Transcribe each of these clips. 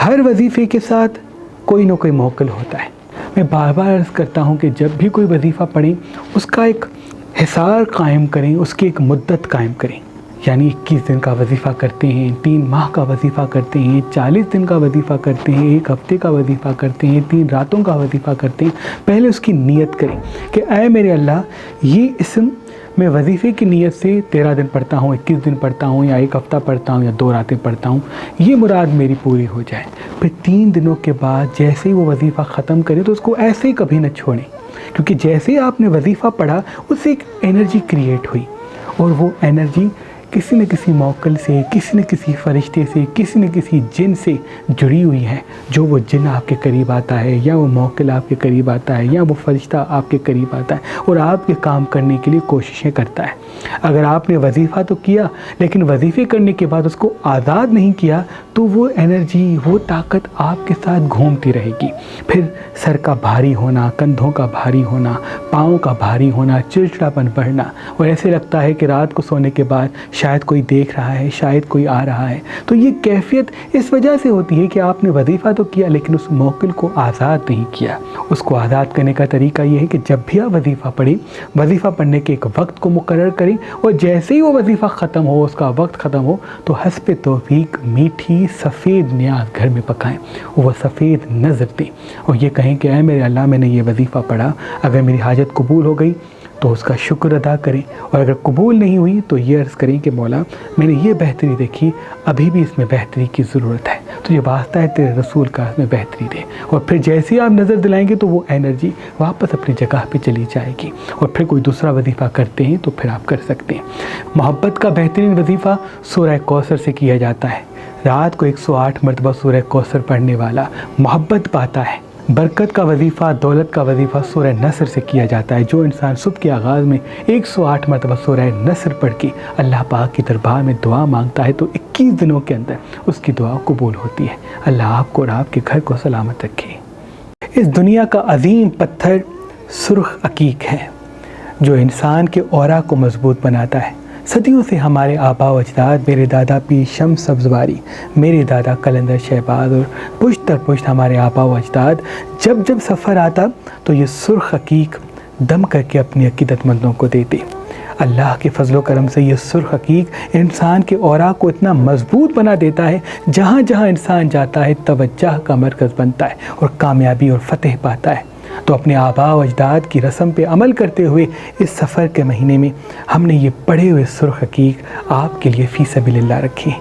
ہر وظیفے کے ساتھ کوئی نہ کوئی موکل ہوتا ہے۔ میں بار بار عرض کرتا ہوں کہ جب بھی کوئی وظیفہ پڑھیں اس کا ایک حصار قائم کریں، اس کی ایک مدت قائم کریں۔ یعنی 21 دن کا وظیفہ کرتے ہیں، 3 ماہ کا وظیفہ کرتے ہیں، 40 دن کا وظیفہ کرتے ہیں، 1 ہفتے کا وظیفہ کرتے ہیں، 3 راتوں کا وظیفہ کرتے ہیں۔ پہلے اس کی نیت کریں کہ اے میرے اللہ، یہ اسم میں وظیفے کی نیت سے 13 دن پڑھتا ہوں، 21 دن پڑھتا ہوں، یا 1 ہفتہ پڑھتا ہوں، یا 2 راتیں پڑھتا ہوں، یہ مراد میری پوری ہو جائے۔ پھر 3 دنوں کے بعد جیسے ہی وہ وظیفہ ختم کرے تو اس کو ایسے ہی کبھی نہ چھوڑیں، کیونکہ جیسے ہی آپ نے وظیفہ پڑھا اس سے ایک انرجی کریٹ ہوئی، اور وہ انرجی کسی نہ کسی موکل سے، کسی نہ کسی فرشتے سے، کسی نہ کسی جن سے جڑی ہوئی ہے، جو وہ جن آپ کے قریب آتا ہے، یا وہ موکل آپ کے قریب آتا ہے، یا وہ فرشتہ آپ کے قریب آتا ہے اور آپ کے کام کرنے کے لیے کوششیں کرتا ہے۔ اگر آپ نے وظیفہ تو کیا لیکن وظیفے کرنے کے بعد اس کو آزاد نہیں کیا تو وہ انرجی، وہ طاقت آپ کے ساتھ گھومتی رہے گی۔ پھر سر کا بھاری ہونا، کندھوں کا بھاری ہونا، پاؤں کا بھاری ہونا، چڑچڑاپن بڑھنا، اور ایسے لگتا ہے کہ رات کو سونے کے بعد شاید کوئی دیکھ رہا ہے، شاید کوئی آ رہا ہے۔ تو یہ کیفیت اس وجہ سے ہوتی ہے کہ آپ نے وظیفہ تو کیا لیکن اس موکل کو آزاد نہیں کیا۔ اس کو آزاد کرنے کا طریقہ یہ ہے کہ جب بھی آپ وظیفہ پڑھیں، وظیفہ پڑھنے کے ایک وقت کو مقرر کریں، اور جیسے ہی وہ وظیفہ ختم ہو، اس کا وقت ختم ہو، تو حسب توفیق میٹھی سفید نیاز گھر میں پکائیں، وہ سفید نظر دیں، اور یہ کہیں کہ اے میرے اللہ، میں نے یہ وظیفہ پڑھا، اگر میری حاجت قبول ہو گئی تو اس کا شکر ادا کریں، اور اگر قبول نہیں ہوئی تو یہ عرض کریں کہ مولا، میں نے یہ بہتری دیکھی، ابھی بھی اس میں بہتری کی ضرورت ہے، تو یہ واسطہ ہے تیرے رسول کا، اس میں بہتری دے۔ اور پھر جیسے ہی آپ نظر دلائیں گے تو وہ انرجی واپس اپنی جگہ پہ چلی جائے گی، اور پھر کوئی دوسرا وظیفہ کرتے ہیں تو پھر آپ کر سکتے ہیں۔ محبت کا بہترین وظیفہ سورہ کوثر سے کیا جاتا ہے۔ رات کو 108 مرتبہ سورہ کوثر پڑھنے والا محبت پاتا ہے۔ برکت کا وظیفہ، دولت کا وظیفہ سورہ نصر سے کیا جاتا ہے۔ جو انسان صبح کے آغاز میں 108 مرتبہ سورہ نصر پڑھ کے اللہ پاک کی دربار میں دعا مانگتا ہے تو 21 دنوں کے اندر اس کی دعا قبول ہوتی ہے۔ اللہ آپ کو اور آپ کے گھر کو سلامت رکھے۔ اس دنیا کا عظیم پتھر سرخ عقیق ہے، جو انسان کے اورا کو مضبوط بناتا ہے۔ صدیوں سے ہمارے آبا و اجداد، میرے دادا پیر شمس سبزواری، میرے دادا قلندر شہباز، اور پشت در پشت ہمارے آبا و اجداد، جب سفر آتا تو یہ سرخ عقیق دم کر کے اپنی عقیدت مندوں کو دیتے۔ اللہ کے فضل و کرم سے یہ سرخ عقیق انسان کے اورا کو اتنا مضبوط بنا دیتا ہے، جہاں جہاں انسان جاتا ہے توجہ کا مرکز بنتا ہے اور کامیابی اور فتح پاتا ہے۔ تو اپنے آباء و اجداد کی رسم پہ عمل کرتے ہوئے اس سفر کے مہینے میں ہم نے یہ پڑھے ہوئے سرخ عقیق آپ کے لیے فی سبیل اللہ رکھے،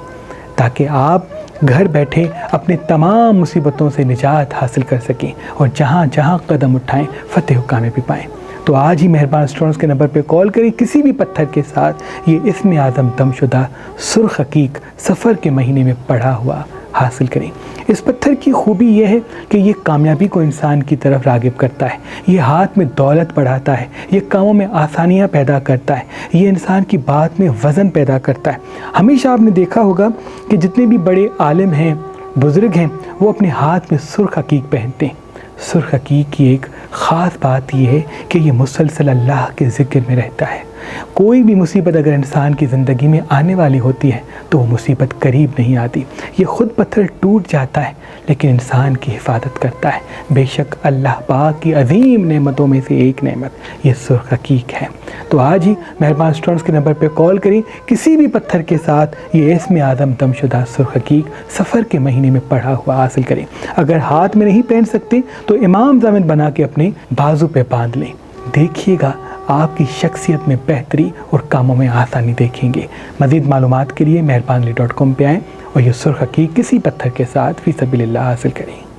تاکہ آپ گھر بیٹھے اپنے تمام مصیبتوں سے نجات حاصل کر سکیں، اور جہاں جہاں قدم اٹھائیں فتح و کامیابی پائیں۔ تو آج ہی مہربان اسٹوڈنٹس کے نمبر پہ کال کریں، کسی بھی پتھر کے ساتھ یہ اسم اعظم دم شدہ سرخ عقیق سفر کے مہینے میں پڑھا ہوا حاصل کریں۔ اس پتھر کی خوبی یہ ہے کہ یہ کامیابی کو انسان کی طرف راغب کرتا ہے، یہ ہاتھ میں دولت بڑھاتا ہے، یہ کاموں میں آسانیاں پیدا کرتا ہے، یہ انسان کی بات میں وزن پیدا کرتا ہے۔ ہمیشہ آپ نے دیکھا ہوگا کہ جتنے بھی بڑے عالم ہیں، بزرگ ہیں، وہ اپنے ہاتھ میں سرخ عقیق پہنتے ہیں۔ سرخ عقیق کی ایک خاص بات یہ ہے کہ یہ مسلسل اللہ کے ذکر میں رہتا ہے۔ کوئی بھی مصیبت اگر انسان کی زندگی میں آنے والی ہوتی ہے تو وہ مصیبت قریب نہیں آتی، یہ خود پتھر ٹوٹ جاتا ہے لیکن انسان کی حفاظت کرتا ہے۔ بے شک اللہ پاک کی عظیم نعمتوں میں سے ایک نعمت یہ سرخ عقیق ہے۔ تو آج ہی مہربان اسٹوڈنٹس کے نمبر پہ کال کریں، کسی بھی پتھر کے ساتھ یہ اسم اعظم دم شدہ سرخ عقیق سفر کے مہینے میں پڑھا ہوا حاصل کریں۔ اگر ہاتھ میں نہیں پہن سکتے تو امام ضامن بنا کے اپنے بازو پہ باندھ لیں، دیکھیے گا آپ کی شخصیت میں بہتری اور کاموں میں آسانی دیکھیں گے۔ مزید معلومات کے لیے مہربانلی.com پہ آئیں اور یہ سرخ عقیق کسی پتھر کے ساتھ فی سبیل اللہ حاصل کریں۔